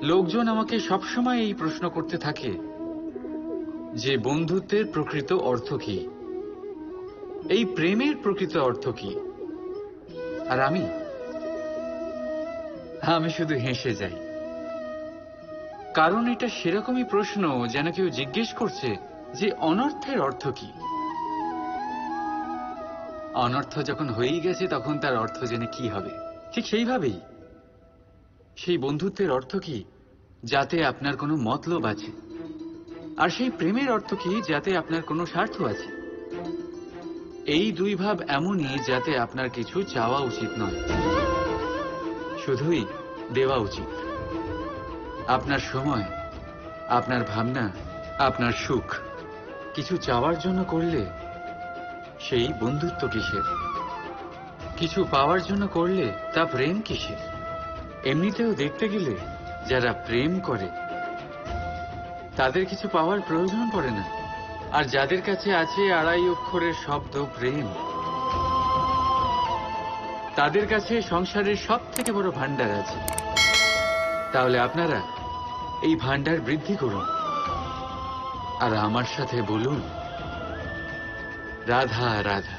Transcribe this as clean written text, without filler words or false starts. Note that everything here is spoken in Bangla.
লোকজন আমাকে সবসময় এই প্রশ্ন করতে থাকে যে বন্ধুত্বের প্রকৃত অর্থ কি, এই প্রেমের প্রকৃত অর্থ কি। আর আমি শুধু হেসে যাই, কারণ এটা সেরকমই প্রশ্ন যেন কেউ জিজ্ঞেস করছে যে অনর্থের অর্থ কি। অনর্থ যখন হয়েই গেছে তখন তার অর্থ জেনে কি হবে। ঠিক সেইভাবেই সেই বন্ধুত্বের অর্থ কি, যাতে আপনার কোনো মতলব আছে। আর সেই প্রেমের অর্থ কি, যাতে আপনার কোনো স্বার্থ আছে। এই দুই ভাব এমনই যাতে আপনার কিছু চাওয়া উচিত নয়, শুধুই দেওয়া উচিত। আপনার সময়, আপনার ভাবনা, আপনার সুখ কিছু চাওয়ার জন্য করলে সেই বন্ধুত্ব কিসের? কিছু পাওয়ার জন্য করলে তা প্রেম কিসের? এমনিতেও দেখতে গেলে যারা প্রেম করে তাদের কিছু পাওয়ার প্রয়োজন পড়ে না। আর যাদের কাছে আছে 2.5 অক্ষরের শব্দ প্রেম, তাদের কাছে সংসারের সব থেকে বড় ভান্ডার আছে। তাহলে আপনারা এই ভান্ডার বৃদ্ধি করুন আর আমার সাথে বলুন রাধা রাধা।